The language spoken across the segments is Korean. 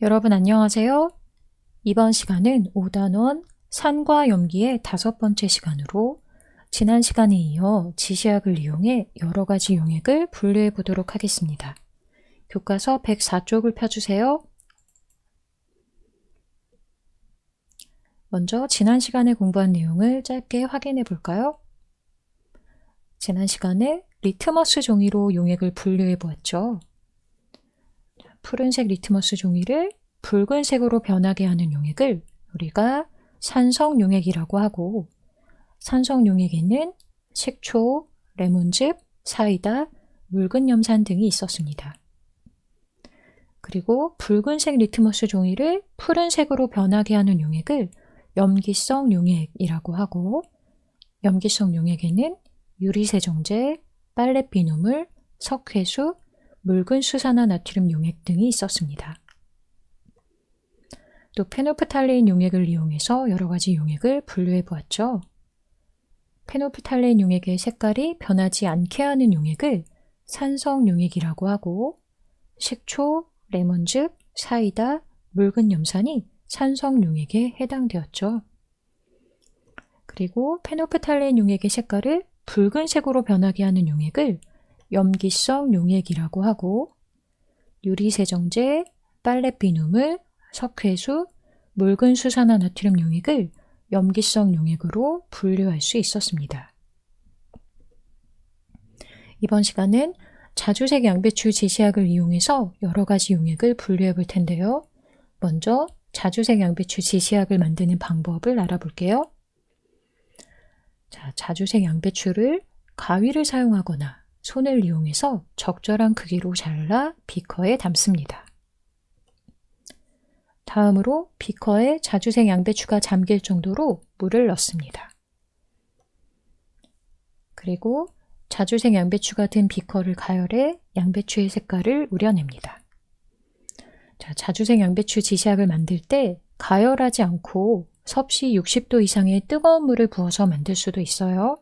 여러분 안녕하세요. 이번 시간은 5단원 산과 염기의 5번째 시간으로 지난 시간에 이어 지시학을 이용해 여러 가지 용액을 분류해 보도록 하겠습니다. 교과서 104쪽을 펴주세요. 먼저 지난 시간에 공부한 내용을 짧게 확인해 볼까요? 지난 시간에 리트머스 종이로 용액을 분류해 보았죠. 푸른색 리트머스 종이를 붉은색으로 변하게 하는 용액을 우리가 산성용액이라고 하고, 산성용액에는 식초, 레몬즙, 사이다, 묽은 염산 등이 있었습니다. 그리고 붉은색 리트머스 종이를 푸른색으로 변하게 하는 용액을 염기성 용액이라고 하고, 염기성 용액에는 유리세정제, 빨래 비누물, 석회수, 묽은 수산화나트륨 용액 등이 있었습니다. 또 페놀프탈레인 용액을 이용해서 여러 가지 용액을 분류해 보았죠. 페놀프탈레인 용액의 색깔이 변하지 않게 하는 용액을 산성 용액이라고 하고, 식초, 레몬즙, 사이다, 묽은 염산이 산성 용액에 해당되었죠. 그리고 페놀프탈레인 용액의 색깔을 붉은색으로 변하게 하는 용액을 염기성 용액이라고 하고, 유리세정제, 빨래 비누물, 석회수, 묽은 수산화나트륨 용액을 염기성 용액으로 분류할 수 있었습니다. 이번 시간은 자주색 양배추 지시학을 이용해서 여러 가지 용액을 분류해 볼 텐데요. 먼저 자주색 양배추 지시학을 만드는 방법을 알아볼게요. 자주색 양배추를 가위를 사용하거나 손을 이용해서 적절한 크기로 잘라 비커에 담습니다. 다음으로 비커에 자주색 양배추가 잠길 정도로 물을 넣습니다. 그리고 자주색 양배추가 든 비커를 가열해 양배추의 색깔을 우려냅니다. 자주색 양배추 지시학을 만들 때 가열하지 않고 섭씨 60도 이상의 뜨거운 물을 부어서 만들 수도 있어요.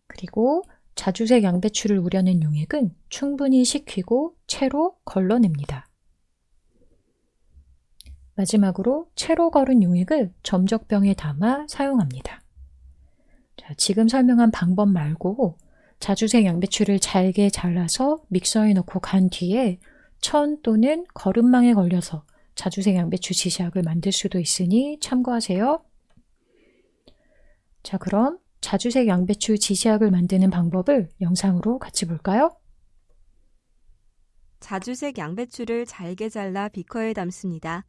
그리고 자주색 양배추를 우려낸 용액은 충분히 식히고 채로 걸러냅니다. 마지막으로 채로 걸은 용액을 점적병에 담아 사용합니다. 지금 설명한 방법 말고 자주색 양배추를 잘게 잘라서 믹서에 넣고 간 뒤에 천 또는 거름망에 걸려서 자주색 양배추 지시학을 만들 수도 있으니 참고하세요. 그럼 자주색 양배추 지시학을 만드는 방법을 영상으로 같이 볼까요? 자주색 양배추를 잘게 잘라 비커에 담습니다.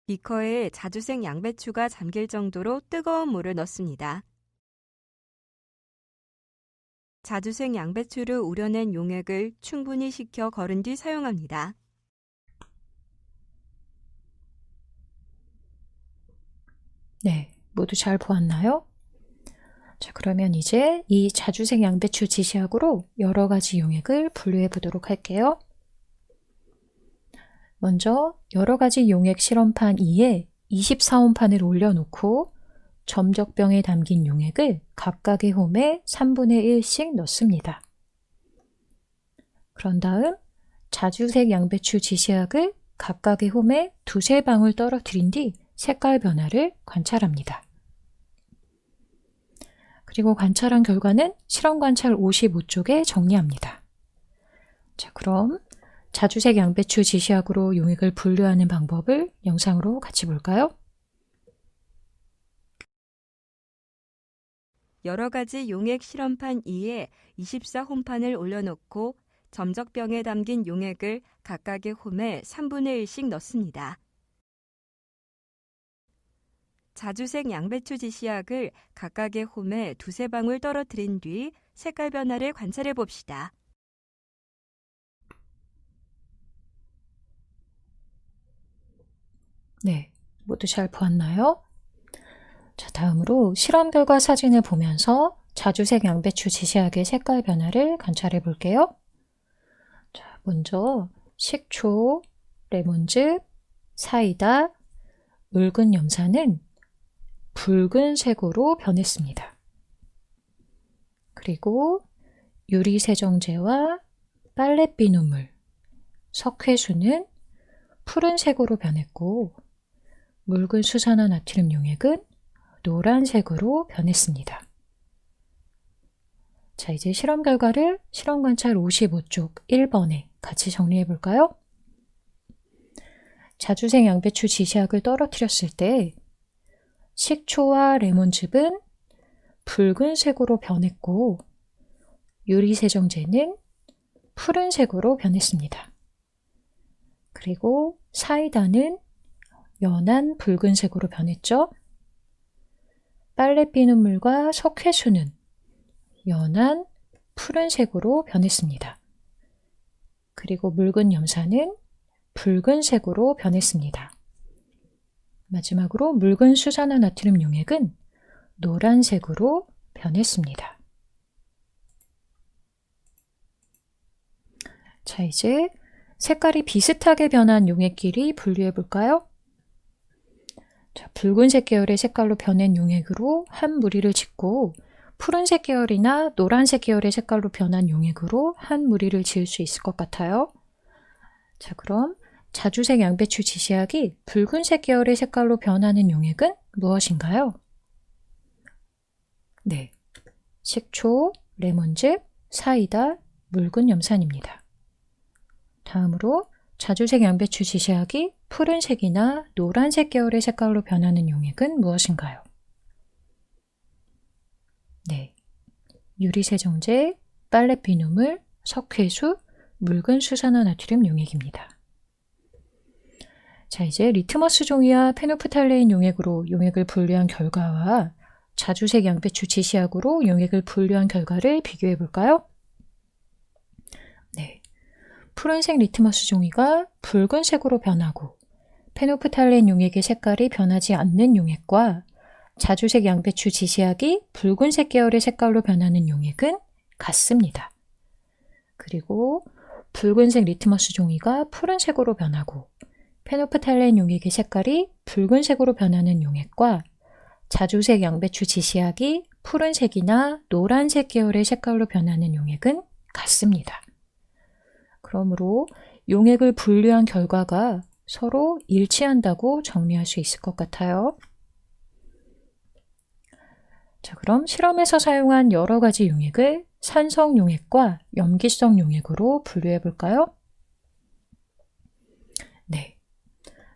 비커에 자주색 양배추가 잠길 정도로 뜨거운 물을 넣습니다. 자주색 양배추를 우려낸 용액을 충분히 식혀 거른 뒤 사용합니다. 네, 모두 잘 보았나요? 그러면 이제 이 자주색 양배추 지시학으로 여러 가지 용액을 분류해 보도록 할게요. 먼저 여러 가지 용액 실험판 2에 24홈판을 올려놓고 점적병에 담긴 용액을 각각의 홈에 3분의 1씩 넣습니다. 그런 다음 자주색 양배추 지시학을 각각의 홈에 두세 방울 떨어뜨린 뒤 색깔 변화를 관찰합니다. 그리고 관찰한 결과는 실험 관찰 55쪽에 정리합니다. 그럼 자주색 양배추 지시학으로 용액을 분류하는 방법을 영상으로 같이 볼까요? 여러 가지 용액 실험판 2에 24홈판을 올려놓고 점적병에 담긴 용액을 각각의 홈에 3분의 1씩 넣습니다. 자주색 양배추 지시학을 각각의 홈에 두세 방울 떨어뜨린 뒤 색깔 변화를 관찰해 봅시다. 네, 모두 잘 보았나요? 다음으로 실험 결과 사진을 보면서 자주색 양배추 지시학의 색깔 변화를 관찰해 볼게요. 먼저 식초, 레몬즙, 사이다, 묽은 염산은 붉은색으로 변했습니다. 그리고 유리세정제와 빨래 비누물, 석회수는 푸른색으로 변했고 묽은 수산화나트륨 용액은 노란색으로 변했습니다. 자, 이제 실험 결과를 실험 관찰 55쪽 1번에 같이 정리해 볼까요? 자주색 양배추 지시약을 떨어뜨렸을 때 식초와 레몬즙은 붉은색으로 변했고 유리세정제는 푸른색으로 변했습니다. 그리고 사이다는 연한 붉은색으로 변했죠. 빨래 비눗물과 석회수는 연한 푸른색으로 변했습니다. 그리고 묽은 염산은 붉은색으로 변했습니다. 마지막으로 묽은 수산화나트륨 용액은 노란색으로 변했습니다. 자, 이제 색깔이 비슷하게 변한 용액끼리 분류해 볼까요? 자, 붉은색 계열의 색깔로 변한 용액으로 한 무리를 짓고 푸른색 계열이나 노란색 계열의 색깔로 변한 용액으로 한 무리를 지을 수 있을 것 같아요. 자, 그럼 자주색 양배추 지시약이 붉은색 계열의 색깔로 변하는 용액은 무엇인가요? 네, 식초, 레몬즙, 사이다, 묽은 염산입니다. 다음으로 자주색 양배추 지시약이 푸른색이나 노란색 계열의 색깔로 변하는 용액은 무엇인가요? 네, 유리세정제, 빨래 비눗물, 석회수, 묽은 수산화나트륨 용액입니다. 자, 이제 리트머스 종이와 페노프탈레인 용액으로 용액을 분류한 결과와 자주색 양배추 지시약으로 용액을 분류한 결과를 비교해 볼까요? 네, 푸른색 리트머스 종이가 붉은색으로 변하고 페노프탈레인 용액의 색깔이 변하지 않는 용액과 자주색 양배추 지시약이 붉은색 계열의 색깔로 변하는 용액은 같습니다. 그리고 붉은색 리트머스 종이가 푸른색으로 변하고 페노프탈레인 용액의 색깔이 붉은색으로 변하는 용액과 자주색 양배추 지시약이 푸른색이나 노란색 계열의 색깔로 변하는 용액은 같습니다. 그러므로 용액을 분류한 결과가 서로 일치한다고 정리할 수 있을 것 같아요. 자, 그럼 실험에서 사용한 여러 가지 용액을 산성 용액과 염기성 용액으로 분류해 볼까요? 네,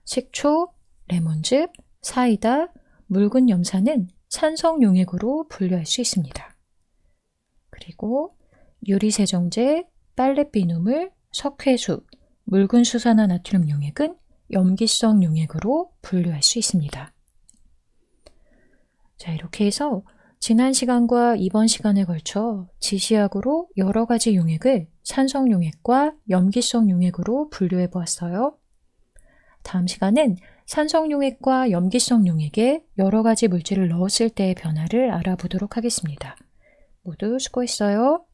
식초, 레몬즙, 사이다, 묽은 염산은 산성 용액으로 분류할 수 있습니다. 그리고 유리세정제, 빨래 비눗물, 석회수, 묽은 수산화나트륨 용액은 염기성 용액으로 분류할 수 있습니다. 자, 이렇게 해서 지난 시간과 이번 시간에 걸쳐 지시약으로 여러 가지 용액을 산성 용액과 염기성 용액으로 분류해 보았어요. 다음 시간은 산성 용액과 염기성 용액에 여러 가지 물질을 넣었을 때의 변화를 알아보도록 하겠습니다. 모두 수고했어요.